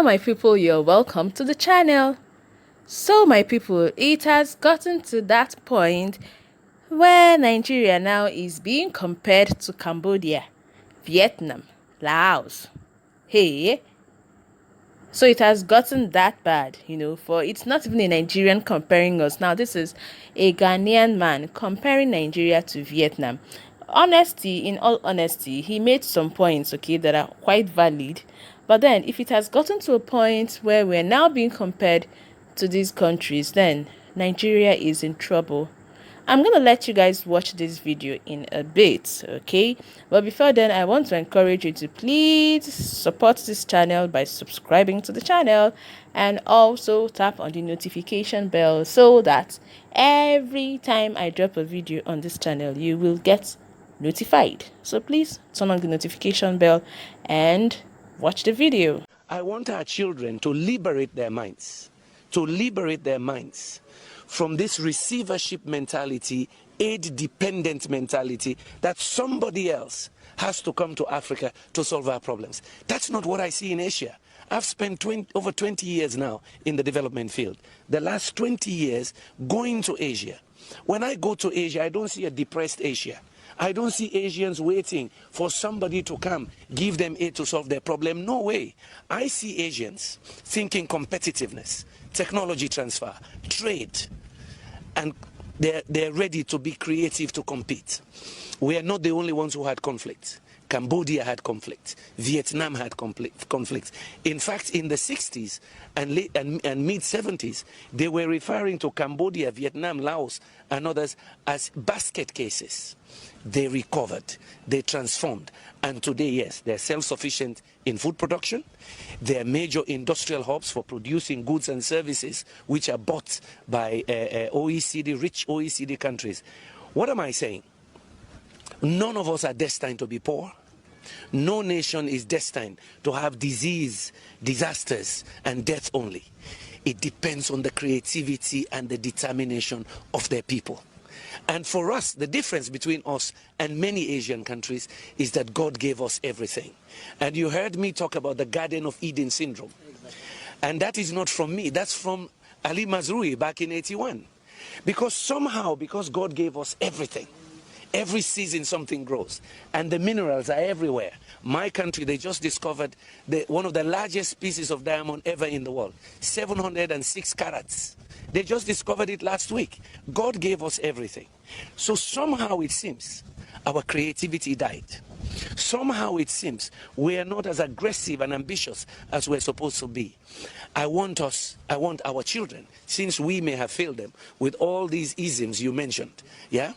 my people, you're welcome to the channel. So my people, it has gotten to that point where Nigeria now is being compared to Cambodia, Vietnam, Laos. Hey, so it has gotten that bad, for it's not even a Nigerian comparing us. Now this is a Ghanaian man comparing Nigeria to Vietnam. In all honesty, he made some points, okay, that are quite valid. But then if it has gotten to a point where we're now being compared to these countries, then Nigeria is in trouble. I'm gonna let you guys watch this video in a bit, okay? But before then, I want to encourage you to please support this channel by subscribing to the channel and also tap on the notification bell so that every time I drop a video on this channel, you will get notified. So please turn on the notification bell and watch the video. I want our children to liberate their minds, from this receivership mentality, aid-dependent mentality that somebody else has to come to Africa to solve our problems. That's not what I see in Asia. I've spent over 20 years now in the development field. The last 20 years going to Asia. When I go to Asia, I don't see a depressed Asia. I don't see Asians waiting for somebody to come, give them aid to solve their problem. No way. I see Asians thinking competitiveness, technology transfer, trade, and they're ready to be creative to compete. We are not the only ones who had conflict. Cambodia had conflict. Vietnam had conflict. In fact, in the 60s and mid-70s, they were referring to Cambodia, Vietnam, Laos, and others as basket cases. They recovered, they transformed, and today, yes, they're self-sufficient in food production. They're major industrial hubs for producing goods and services which are bought by rich OECD countries. What am I saying? None of us are destined to be poor. No nation is destined to have disease, disasters, and death only. It depends on the creativity and the determination of their people. And for us, the difference between us and many Asian countries is that God gave us everything. And you heard me talk about the Garden of Eden syndrome. And that is not from me. That's from Ali Mazrui back in '81. Because God gave us everything. Every season something grows, and the minerals are everywhere. My country, they just discovered one of the largest pieces of diamond ever in the world, 706 carats. They just discovered it last week. God gave us everything. So somehow it seems our creativity died. Somehow it seems we are not as aggressive and ambitious as we're supposed to be. I want our children, since we may have failed them with all these isms you mentioned, yeah?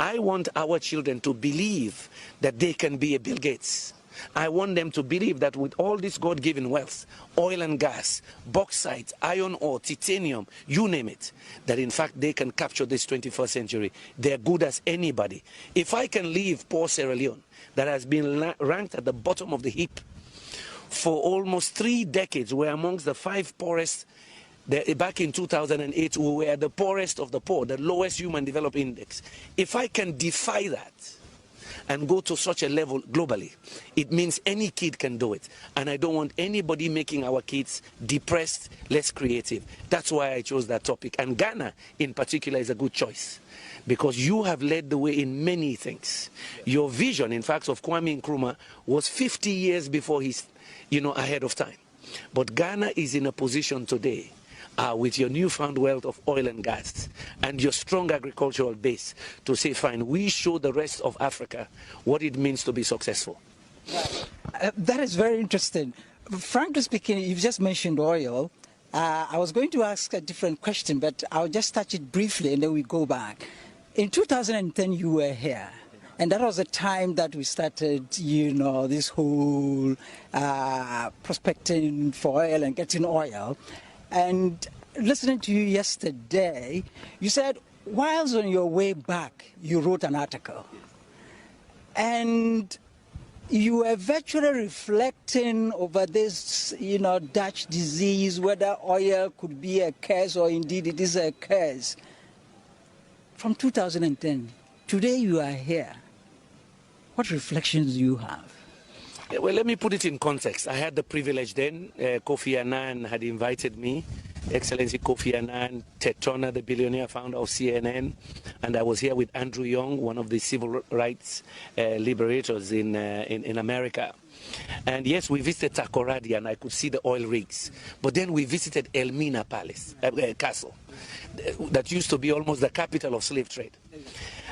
I want our children to believe that they can be a Bill Gates. I want them to believe that with all this God-given wealth, oil and gas, bauxite, iron ore, titanium, you name it, that in fact they can capture this 21st century. They're good as anybody. If I can leave poor Sierra Leone, that has been ranked at the bottom of the heap for almost 3 decades, we're amongst the 5 poorest. Back in 2008, we were the poorest of the poor, the lowest human development index. If I can defy that and go to such a level globally, it means any kid can do it. And I don't want anybody making our kids depressed, less creative. That's why I chose that topic. And Ghana, in particular, is a good choice, because you have led the way in many things. Your vision, in fact, of Kwame Nkrumah was 50 years before he's, ahead of time. But Ghana is in a position today, with your newfound wealth of oil and gas and your strong agricultural base, to say, fine, we show the rest of Africa what it means to be successful. That is very interesting. Frankly speaking, you've just mentioned oil. I was going to ask a different question, but I'll just touch it briefly and then we go back. In 2010, you were here. And that was the time that we started, this whole prospecting for oil and getting oil. And listening to you yesterday, you said, whilst on your way back, you wrote an article. And you were virtually reflecting over this, Dutch disease, whether oil could be a curse or indeed it is a curse. From 2010, today you are here. What reflections do you have? Well, let me put it in context. I had the privilege then. Kofi Annan had invited me, Excellency Kofi Annan, Ted Turner, the billionaire founder of CNN, and I was here with Andrew Young, one of the civil rights liberators in America. And yes, we visited Takoradi and I could see the oil rigs. But then we visited Elmina Palace, Castle, that used to be almost the capital of slave trade.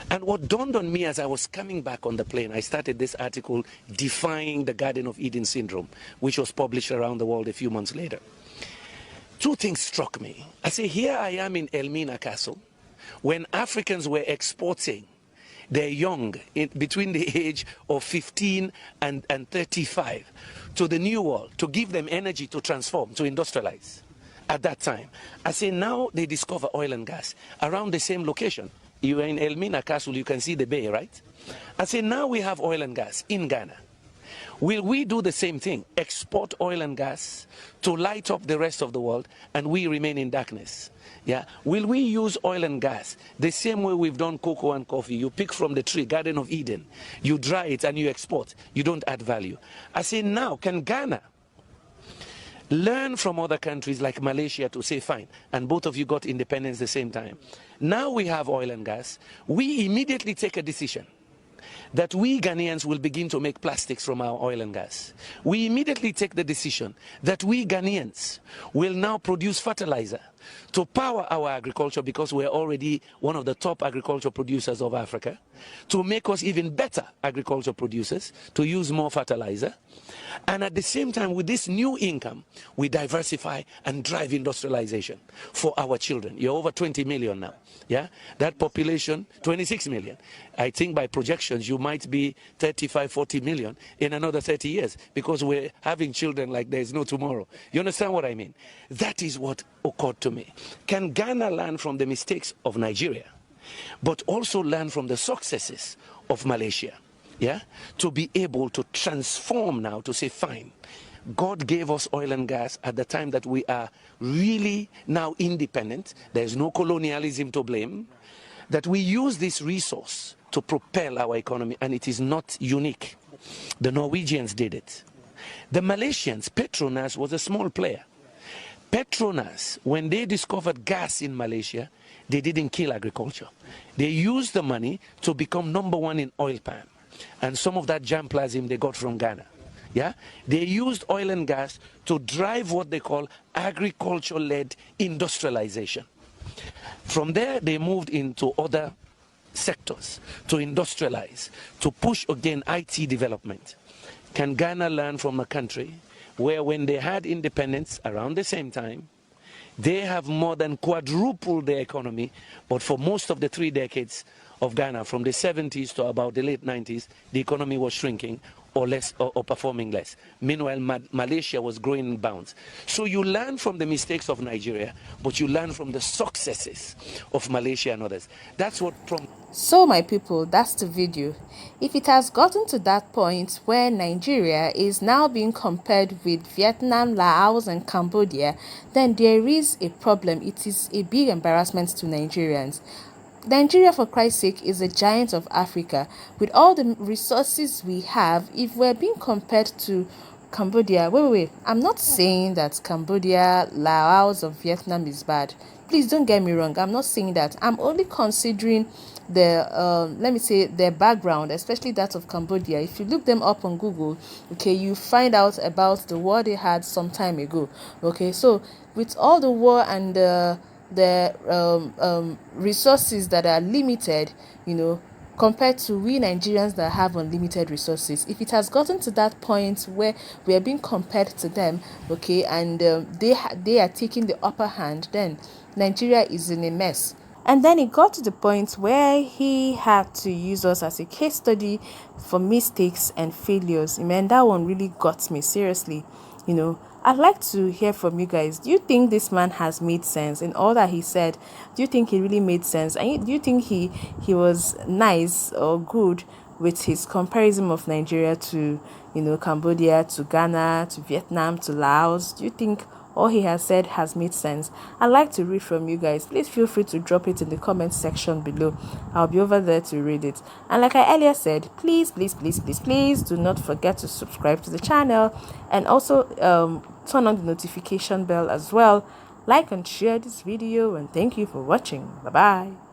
And what dawned on me as I was coming back on the plane, I started this article, Defying the Garden of Eden Syndrome, which was published around the world a few months later. Two things struck me. I say, here I am in Elmina Castle, when Africans were exporting their young between the age of 15 and 35 to the New World to give them energy to transform, to industrialize. At that time, I say now they discover oil and gas around the same location. You are in Elmina Castle, you can see the bay, right? I say now we have oil and gas in Ghana. Will we do the same thing? Export oil and gas to light up the rest of the world and we remain in darkness? Yeah. Will we use oil and gas the same way we've done cocoa and coffee? You pick from the tree, Garden of Eden, you dry it and you export. You don't add value. I say now, can Ghana learn from other countries like Malaysia to say, fine, and both of you got independence at the same time. Now we have oil and gas. We immediately take a decision that we Ghanaians will begin to make plastics from our oil and gas. We immediately take the decision that we Ghanaians will now produce fertilizer to power our agriculture, because we're already one of the top agriculture producers of Africa, to make us even better agriculture producers, to use more fertilizer. And at the same time, with this new income, we diversify and drive industrialization for our children. You're over 20 million now. Yeah, that population, 26 million. I think by projections, you might be 35, 40 million in another 30 years, because we're having children like there's no tomorrow. You understand what I mean? That is what occurred to me. Can Ghana learn from the mistakes of Nigeria, but also learn from the successes of Malaysia? Yeah, to be able to transform now, to say, fine, God gave us oil and gas at the time that we are really now independent. There's no colonialism to blame. That we use this resource to propel our economy, and it is not unique. The Norwegians did it. The Malaysians, Petronas was a small player. Petronas, when they discovered gas in Malaysia, they didn't kill agriculture. They used the money to become #1 in oil palm. And some of that germplasm they got from Ghana. Yeah? They used oil and gas to drive what they call agriculture-led industrialization. From there, they moved into other sectors to industrialize, to push again IT development. Can Ghana learn from a country where, when they had independence around the same time, they have more than quadrupled their economy, but for most of the 3 decades of Ghana, from the 70s to about the late 90s, the economy was shrinking or less, or performing less. Meanwhile, Malaysia was growing in bounds. So you learn from the mistakes of Nigeria, but you learn from the successes of Malaysia and others. That's what So my people, that's the video. If it has gotten to that point where Nigeria is now being compared with Vietnam, Laos and Cambodia, then there is a problem. It is a big embarrassment to Nigerians. Nigeria, for Christ's sake, is a giant of Africa. With all the resources we have, if we're being compared to Cambodia, wait, I'm not saying that Cambodia, Laos or Vietnam is bad. Please don't get me wrong. I'm not saying that. I'm only considering the let me say their background, especially that of Cambodia. If you look them up on Google, okay, you find out about the war they had some time ago. Okay, so with all the war and the resources that are limited, compared to we Nigerians that have unlimited resources. If it has gotten to that point where we are being compared to them, okay, and they are taking the upper hand, then Nigeria is in a mess. And then it got to the point where he had to use us as a case study for mistakes and failures. Man, that one really got me, seriously. I'd like to hear from you guys. Do you think this man has made sense in all that he said? Do you think he really made sense? And do you think he was nice or good with his comparison of Nigeria to, Cambodia, to Ghana, to Vietnam, to Laos? Do you think all he has said has made sense. I'd like to read from you guys. Please feel free to drop it in the comment section below. I'll be over there to read it. And like I earlier said, please do not forget to subscribe to the channel, and also turn on the notification bell as well. Like and share this video, and thank you for watching. Bye bye.